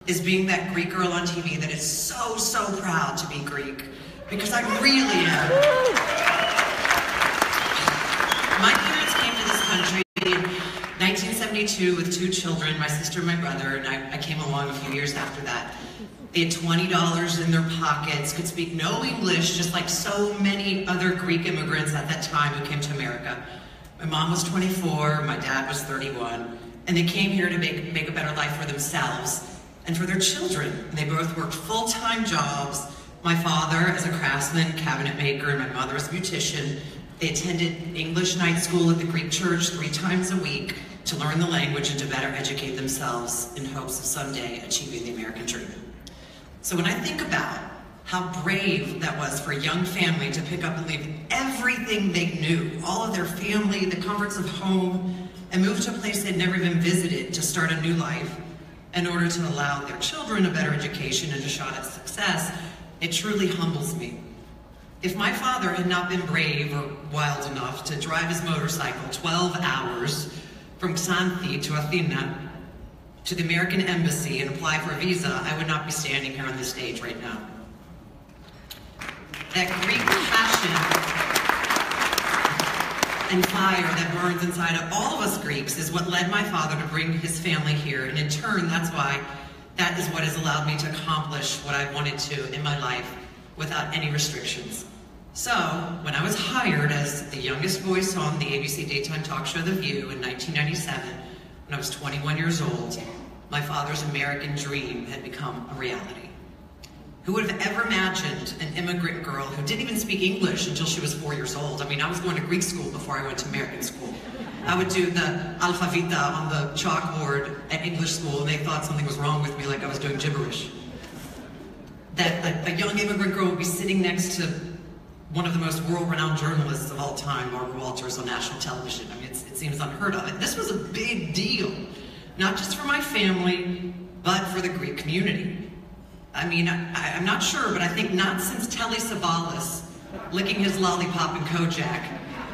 is being that Greek girl on TV that is so, so proud to be Greek, because I really am. My parents came to this country in 1972 with 2 children, my sister and my brother, and I came along a few years after that. They had $20 in their pockets, could speak no English, just like so many other Greek immigrants at that time who came to America. My mom was 24, my dad was 31, and they came here to make a better life for themselves and for their children. They both worked full-time jobs. My father as a craftsman, cabinet maker, and my mother as a beautician. They attended English night school at the Greek church 3 times a week to learn the language and to better educate themselves in hopes of someday achieving the American dream. So when I think about how brave that was for a young family to pick up and leave everything they knew, all of their family, the comforts of home, and move to a place they'd never even visited to start a new life in order to allow their children a better education and a shot at success, it truly humbles me. If my father had not been brave or wild enough to drive his motorcycle 12 hours from Xanthi to Athena to the American embassy and apply for a visa, I would not be standing here on this stage right now. That Greek passion and fire that burns inside of all of us Greeks is what led my father to bring his family here, and in turn, that is what has allowed me to accomplish what I wanted to in my life without any restrictions. So, when I was hired as the youngest voice on the ABC daytime talk show The View in 1997, when I was 21 years old, my father's American dream had become a reality. Who would have ever imagined an immigrant girl who didn't even speak English until she was 4 years old? I mean, I was going to Greek school before I went to American school. I would do the alphavita on the chalkboard at English school, and they thought something was wrong with me, like I was doing gibberish. That a young immigrant girl would be sitting next to one of the most world-renowned journalists of all time, Barbara Walters, on national television. I mean, it seems unheard of. And this was a big deal, not just for my family, but for the Greek community. I mean, I'm not sure, but I think not since Telly Savalas licking his lollipop in Kojak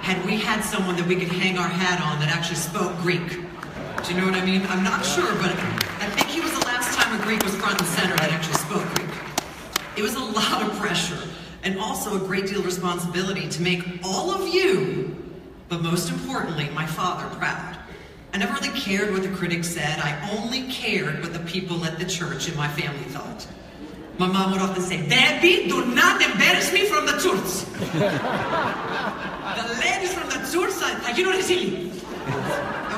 had we had someone that we could hang our hat on that actually spoke Greek. Do you know what I mean? I'm not sure, but I think he was the last time a Greek was front and center that actually spoke Greek. It was a lot of pressure, and also a great deal of responsibility to make all of you, but most importantly, my father, proud. I never really cared what the critics said. I only cared what the people at the church and my family thought. My mom would often say, "Debbie, do not embarrass me from the church." The ladies from the church, you know Ηelios.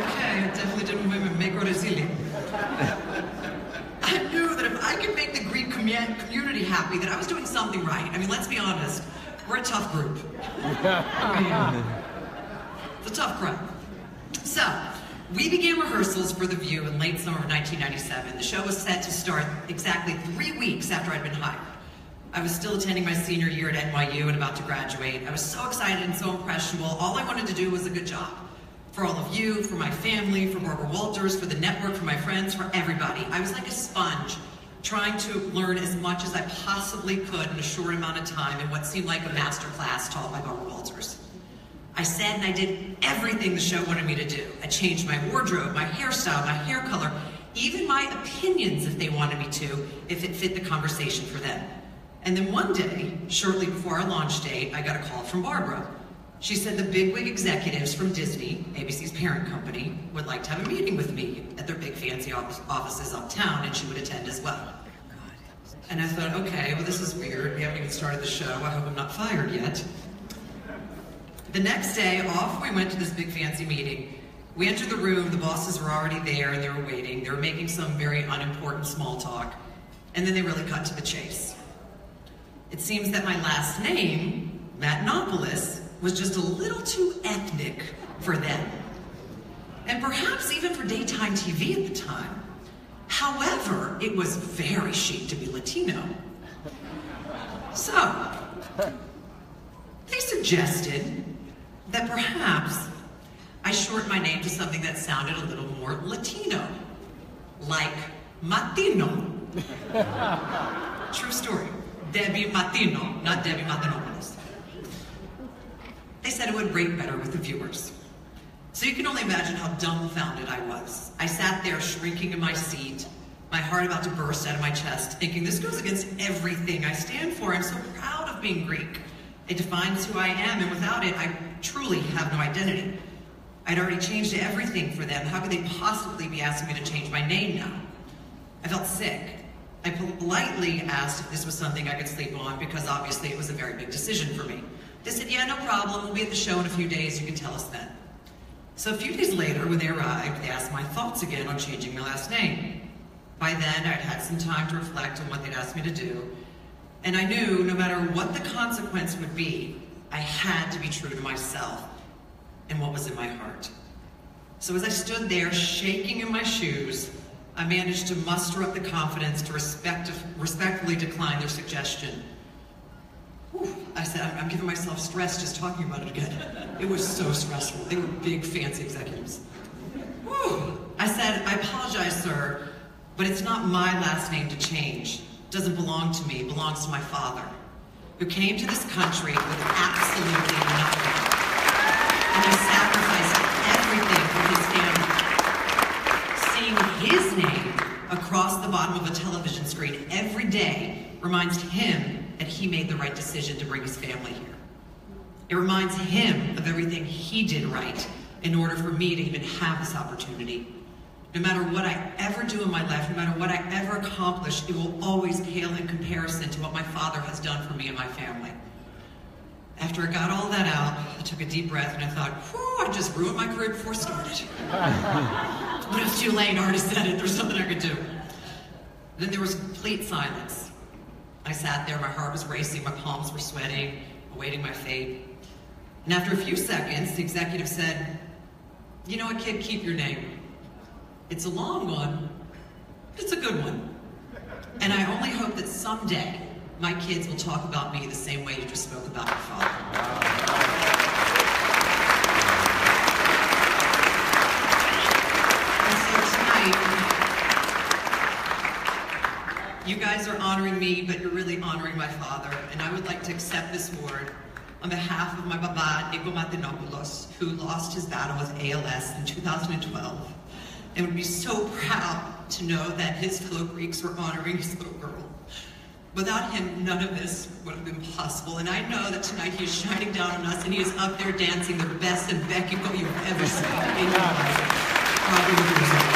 Okay, I definitely didn't make her Ηelios. I knew that if I could make the Greek community happy, that I was doing something right. I mean, let's be honest, we're a tough group. I mean, it's a tough crowd. So, we began rehearsals for The View in late summer of 1997. The show was set to start exactly 3 weeks after I'd been hired. I was still attending my senior year at NYU and about to graduate. I was so excited and so impressionable. All I wanted to do was a good job. For all of you, for my family, for Barbara Walters, for the network, for my friends, for everybody. I was like a sponge, trying to learn as much as I possibly could in a short amount of time in what seemed like a master class taught by Barbara Walters. I said and I did everything the show wanted me to do. I changed my wardrobe, my hairstyle, my hair color, even my opinions if they wanted me to, if it fit the conversation for them. And then one day, shortly before our launch date, I got a call from Barbara. She said the bigwig executives from Disney, ABC's parent company, would like to have a meeting with me at their big fancy offices uptown, and she would attend as well. And I thought, okay, well this is weird. We haven't even started the show. I hope I'm not fired yet. The next day, off we went to this big fancy meeting. We entered the room, the bosses were already there and they were waiting. They were making some very unimportant small talk, and then they really cut to the chase. It seems that my last name, Matenopoulos, was just a little too ethnic for them. And perhaps even for daytime TV at the time. However, it was very chic to be Latino. So, they suggested that perhaps I shorten my name to something that sounded a little more Latino, like Matino. True story. Debbie Matino, not Debbie Matenopoulos. They said it would rate better with the viewers. So you can only imagine how dumbfounded I was. I sat there shrinking in my seat, my heart about to burst out of my chest, thinking this goes against everything I stand for. I'm so proud of being Greek. It defines who I am, and without it, I truly have no identity. I'd already changed everything for them. How could they possibly be asking me to change my name now? I felt sick. I politely asked if this was something I could sleep on, because obviously it was a very big decision for me. They said, yeah, no problem. We'll be at the show in a few days. You can tell us then. So a few days later, when they arrived, they asked my thoughts again on changing my last name. By then, I'd had some time to reflect on what they'd asked me to do, and I knew no matter what the consequence would be, I had to be true to myself and what was in my heart. So as I stood there shaking in my shoes, I managed to muster up the confidence to respectfully decline their suggestion. Whew, I said, I'm giving myself stress just talking about it again. It was so stressful. They were big, fancy executives. Whew. I said, I apologize, sir, but it's not my last name to change. It doesn't belong to me. It belongs to my father, who came to this country with absolutely nothing. And he sacrificed everything for his family. Seeing his name across the bottom of a television screen every day reminds him that he made the right decision to bring his family here. It reminds him of everything he did right in order for me to even have this opportunity. No matter what I ever do in my life, no matter what I ever accomplish, it will always pale in comparison to what my father has done for me and my family. After I got all that out, I took a deep breath and I thought, whew, I just ruined my career before it started. But it's too late, I already said it, there's nothing I could do. Then there was complete silence. I sat there, my heart was racing, my palms were sweating, awaiting my fate. And after a few seconds, the executive said, you know what, kid, keep your name. It's a long one, but it's a good one. And I only hope that someday my kids will talk about me the same way you just spoke about your father. And so tonight, you guys are honoring me, but you're really honoring my father. And I would like to accept this award on behalf of my baba, Matenopoulos, who lost his battle with ALS in 2012. And would be so proud to know that his fellow Greeks were honoring his little girl. Without him, none of this would have been possible. And I know that tonight he is shining down on us and he is up there dancing the best Mbekiko you've ever seen in your life.